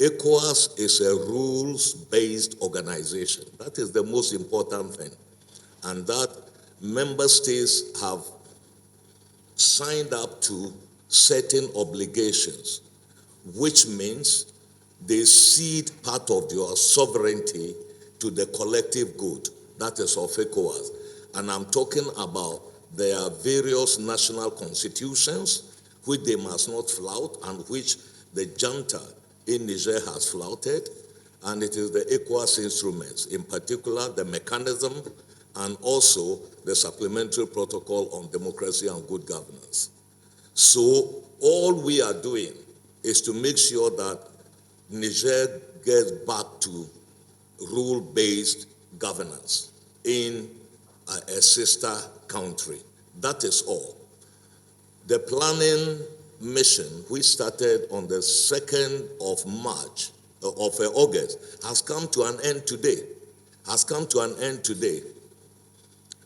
ECOWAS is a rules-based organization. That is the most important thing. And that member states have signed up to certain obligations, which means they cede part of your sovereignty to the collective good, that is of ECOWAS. And I'm talking about their various national constitutions, which they must not flout, and which the junta in Niger has flouted, and it is the ECOWAS instruments, in particular the mechanism and also the supplementary protocol on democracy and good governance. So all we are doing is to make sure that Niger gets back to rule-based governance in a sister country. That is all. The planning mission, which started on the 2nd of March, of August, has come to an end today.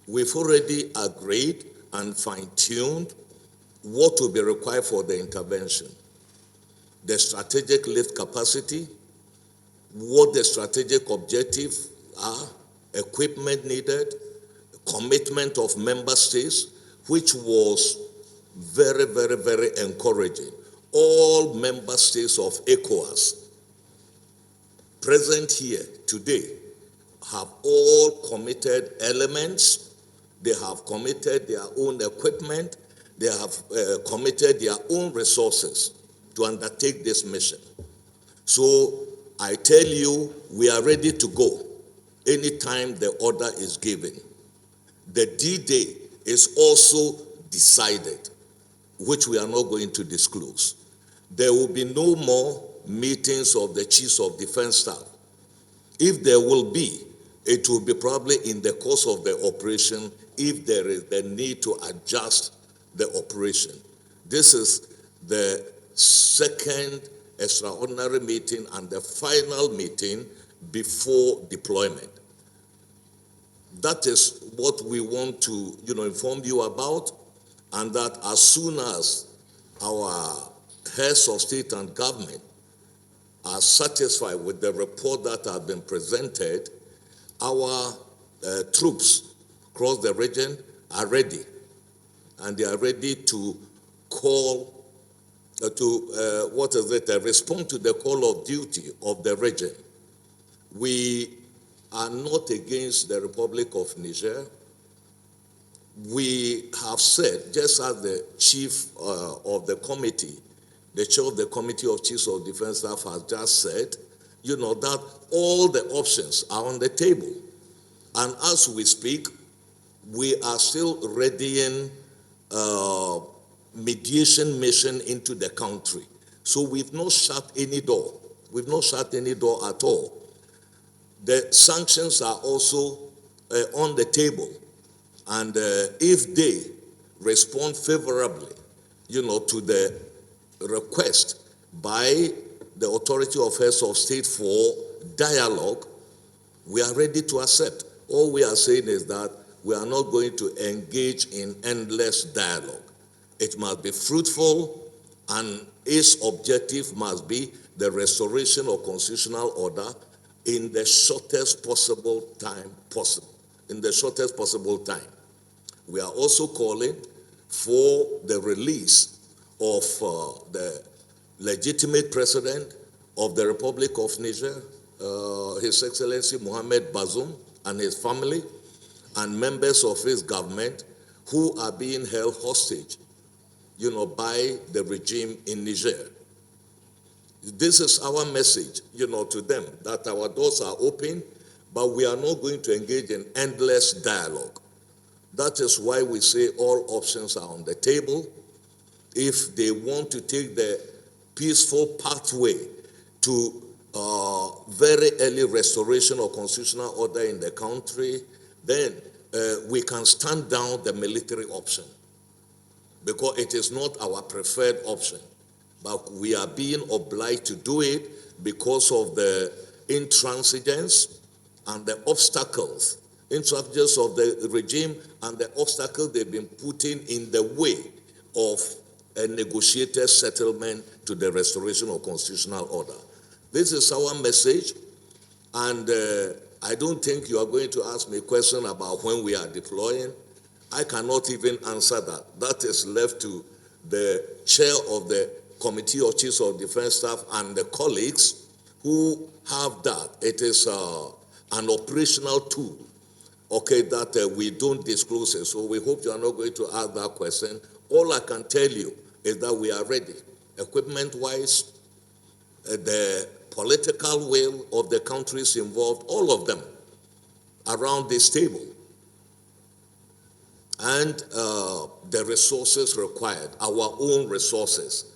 We've already agreed and fine-tuned what will be required for the intervention. The strategic lift capacity, what the strategic objectives are, equipment needed, commitment of member states, which was very, very, very encouraging. All member states of ECOWAS present here today have all committed elements. They have committed their own equipment. They have committed their own resources to undertake this mission. So I tell you, we are ready to go anytime the order is given. The D-Day is also decided, which we are not going to disclose. There will be no more meetings of the chiefs of defense staff. If there will be, it will be probably in the course of the operation if there is the need to adjust the operation. This is the second extraordinary meeting and the final meeting before deployment. That is what we want to, inform you about, and that as soon as our heads of state and government are satisfied with the report that has been presented, our troops across the region are ready, and they are ready to call, respond to the call of duty of the region. We are not against the Republic of Niger. We have said, just as the chief of the committee, the chair of the Committee of Chiefs of Defense Staff has just said, that all the options are on the table. And as we speak, we are still readying mediation mission into the country. So we've not shut any door. We've not shut any door at all. The sanctions are also on the table. And if they respond favorably, to the request by the authority of heads of state for dialogue, we are ready to accept. All we are saying is that we are not going to engage in endless dialogue. It must be fruitful, and its objective must be the restoration of constitutional order in the shortest possible time possible. We are also calling for the release of the legitimate president of the Republic of Niger, His Excellency Mohamed Bazoum, and his family, and members of his government who are being held hostage, by the regime in Niger. This is our message, to them, that our doors are open, but we are not going to engage in endless dialogue. That is why we say all options are on the table. If they want to take the peaceful pathway to very early restoration of constitutional order in the country, then we can stand down the military option, because it is not our preferred option. But we are being obliged to do it because of the intransigence and the obstacles, intransigence of the regime and the obstacles they've been putting in the way of a negotiated settlement to the restoration of constitutional order. This is our message, and I don't think you are going to ask me a question about when we are deploying. I cannot even answer that. That is left to the chair of the Committee of Chiefs of Defense Staff and the colleagues who have that. It is an operational tool, okay, that we don't disclose it. So we hope you are not going to ask that question. All I can tell you is that we are ready, equipment-wise, the political will of the countries involved, all of them around this table, and the resources required, our own resources.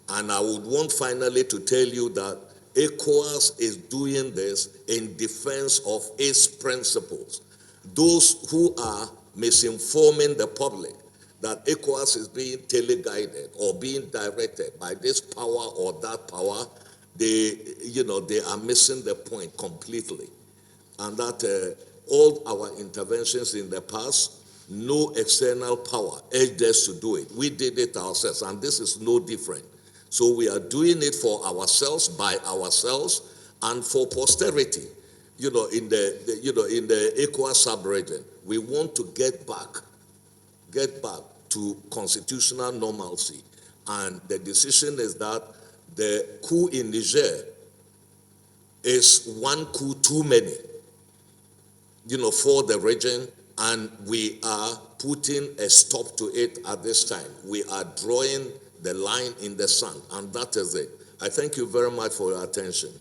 And I would want finally to tell you that ECOWAS is doing this in defense of its principles. Those who are misinforming the public that ECOWAS is being teleguided or being directed by this power or that power, they are missing the point completely. And that all our interventions in the past, no external power urged us to do it. We did it ourselves, and this is no different. So we are doing it for ourselves, by ourselves, and for posterity. In the ECOWAS sub-region, we want to get back to constitutional normalcy. And the decision is that the coup in Niger is one coup too many, for the region, and we are putting a stop to it at this time. We are drawing the line in the sand, and that is it. I thank you very much for your attention.